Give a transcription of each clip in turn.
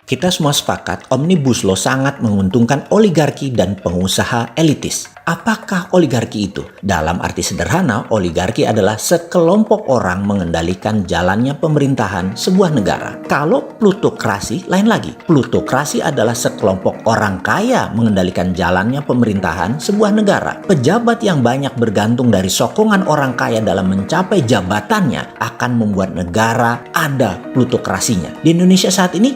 Kita semua sepakat Omnibus Law sangat menguntungkan oligarki dan pengusaha elitis. Apakah oligarki itu? Dalam arti sederhana, oligarki adalah sekelompok orang mengendalikan jalannya pemerintahan sebuah negara. Kalau plutokrasi, lain lagi. Plutokrasi adalah sekelompok orang kaya mengendalikan jalannya pemerintahan sebuah negara. Pejabat yang banyak bergantung dari sokongan orang kaya dalam mencapai jabatannya akan membuat negara ada plutokrasinya. Di Indonesia saat ini,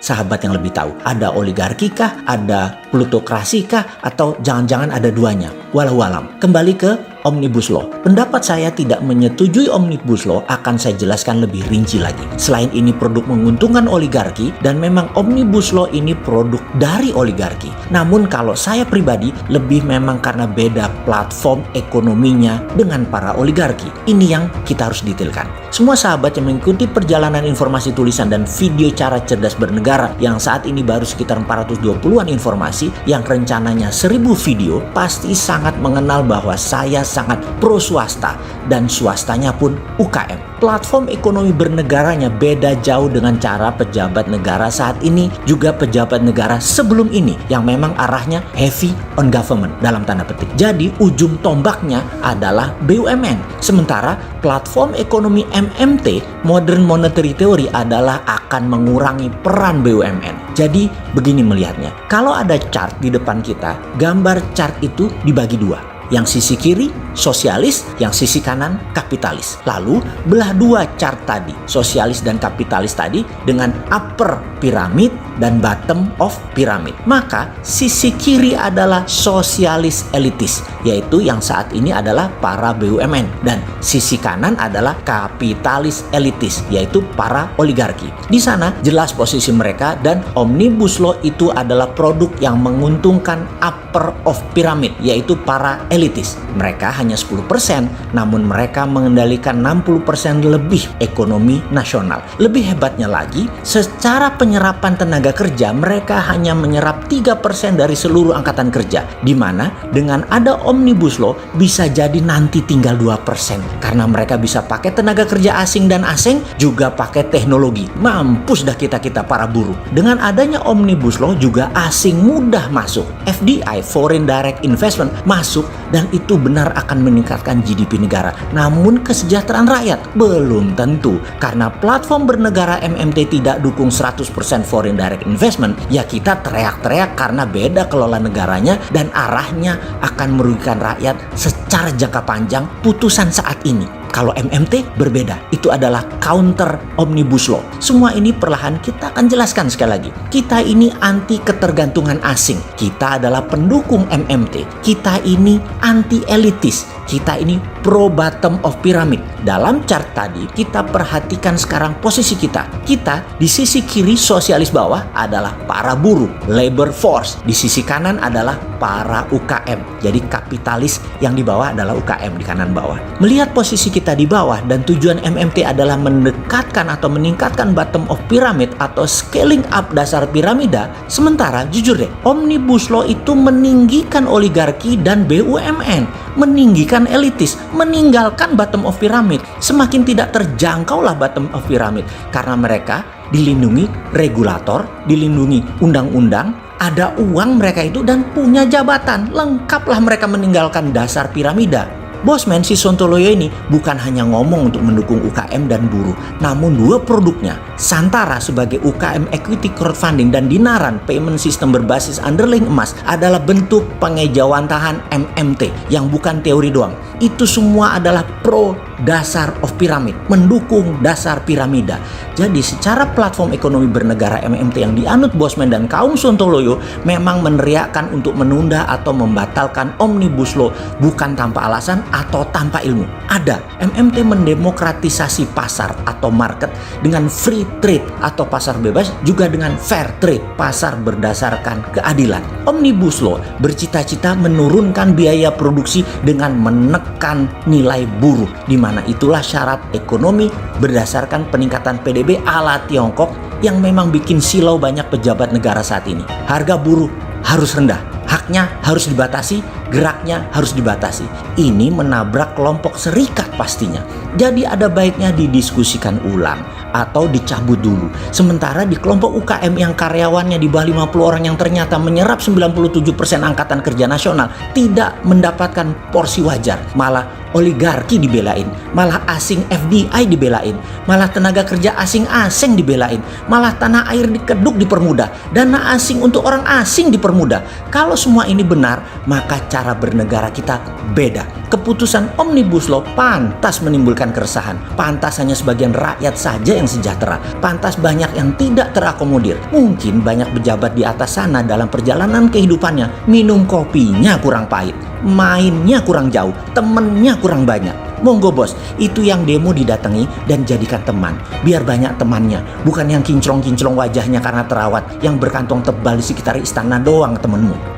sahabat yang lebih tahu, ada oligarki kah, ada plutokrasi kah, atau jangan-jangan ada duanya? Walau alam. Kembali ke Omnibus Law. Pendapat saya tidak menyetujui Omnibus Law akan saya jelaskan lebih rinci lagi. Selain ini produk menguntungkan oligarki dan memang Omnibus Law ini produk dari oligarki. Namun kalau saya pribadi lebih memang karena beda platform ekonominya dengan para oligarki. Ini yang kita harus detailkan. Semua sahabat yang mengikuti perjalanan informasi tulisan dan video cara cerdas bernegara yang saat ini baru sekitar 420-an informasi yang rencananya 1000 video pasti sangat mengenal bahwa saya sangat pro swasta dan swastanya pun UKM. Platform ekonomi bernegaranya beda jauh dengan cara pejabat negara saat ini juga pejabat negara sebelum ini yang memang arahnya heavy on government dalam tanda petik. Jadi ujung tombaknya adalah BUMN. Sementara platform ekonomi MMT, Modern Monetary Theory, adalah akan mengurangi peran BUMN. Jadi begini melihatnya. Kalau ada chart di depan kita, gambar chart itu dibagi dua. Yang sisi kiri sosialis, yang sisi kanan kapitalis. Lalu belah dua chart tadi, sosialis dan kapitalis tadi dengan upper piramid dan bottom of pyramid. Maka sisi kiri adalah sosialis elitis, yaitu yang saat ini adalah para BUMN, dan sisi kanan adalah kapitalis elitis, yaitu para oligarki. Di sana jelas posisi mereka, dan Omnibus Law itu adalah produk yang menguntungkan upper of pyramid, yaitu para elitis. Mereka hanya 10%, namun mereka mengendalikan 60% lebih ekonomi nasional. Lebih hebatnya lagi, secara penyerapan tenaga kerja, mereka hanya menyerap 3% dari seluruh angkatan kerja. Di mana dengan ada Omnibus Law bisa jadi nanti tinggal 2%. Karena mereka bisa pakai tenaga kerja asing dan asing juga pakai teknologi. Mampus dah kita para buruh. Dengan adanya Omnibus Law juga asing mudah masuk. FDI, Foreign Direct Investment, masuk, dan itu benar akan meningkatkan GDP negara. Namun kesejahteraan rakyat belum tentu. Karena platform bernegara MMT tidak dukung 100% foreign direct investment, ya kita teriak-teriak karena beda kelola negaranya dan arahnya akan merugikan rakyat secara jangka panjang. Putusan saat ini, kalau MMT berbeda, itu adalah counter Omnibus Law. Semua ini perlahan kita akan jelaskan sekali lagi. Kita ini anti ketergantungan asing. Kita adalah pendukung MMT. Kita ini anti elitis. Kita ini pro bottom of pyramid. Dalam chart tadi kita perhatikan sekarang posisi kita. Kita di sisi kiri sosialis bawah adalah para buruh, labor force. Di sisi kanan adalah para UKM. Jadi kapitalis yang di bawah adalah UKM di kanan bawah. Melihat posisi kita di bawah dan tujuan MMT adalah mendekatkan atau meningkatkan bottom of pyramid atau scaling up dasar piramida. Sementara jujur deh, Omnibus Law itu meninggikan oligarki dan BUMN, meninggikan elitis, meninggalkan bottom of pyramid. Semakin tidak terjangkaulah bottom of pyramid karena mereka dilindungi regulator, dilindungi undang-undang, ada uang mereka itu dan punya jabatan. Lengkaplah mereka meninggalkan dasar piramida. Bosman si Sontoloyo ini bukan hanya ngomong untuk mendukung UKM dan buruh, namun dua produknya, Santara sebagai UKM equity crowdfunding dan Dinaran payment system berbasis underlying emas, adalah bentuk pengejawantahan MMT yang bukan teori doang. Itu semua adalah pro dasar of pyramid, mendukung dasar piramida. Jadi secara platform ekonomi bernegara MMT yang dianut Bosman dan kaum Sontoloyo memang meneriakkan untuk menunda atau membatalkan Omnibus Law bukan tanpa alasan atau tanpa ilmu. Ada, MMT mendemokratisasi pasar atau market dengan free trade atau pasar bebas, juga dengan fair trade, pasar berdasarkan keadilan. Omnibus Law bercita-cita menurunkan biaya produksi dengan menekan nilai buruh, di mana itulah syarat ekonomi berdasarkan peningkatan PDB ala Tiongkok yang memang bikin silau banyak pejabat negara saat ini. Harga buruh harus rendah, haknya harus dibatasi, geraknya harus dibatasi. Ini menabrak kelompok serikat pastinya. Jadi ada baiknya didiskusikan ulang. atau dicabut dulu. Sementara di kelompok UKM yang karyawannya di bawah 50 orang yang ternyata menyerap 97% angkatan kerja nasional tidak mendapatkan porsi wajar, malah oligarki dibelain, malah asing FDI dibelain, malah tenaga kerja asing dibelain, malah tanah air dikeduk dipermudah, dana asing untuk orang asing dipermudah. Kalau semua ini benar, maka cara bernegara kita beda. Keputusan Omnibus Law pantas menimbulkan keresahan, pantas hanya sebagian rakyat saja yang sejahtera, pantas banyak yang tidak terakomodir. Mungkin banyak pejabat di atas sana dalam perjalanan kehidupannya minum kopinya kurang pahit, mainnya kurang jauh, temennya kurang banyak. Monggo bos, itu yang demo didatangi dan jadikan teman. Biar banyak temannya, bukan yang kinclong-kinclong wajahnya karena terawat, yang berkantong tebal di sekitar istana doang temenmu.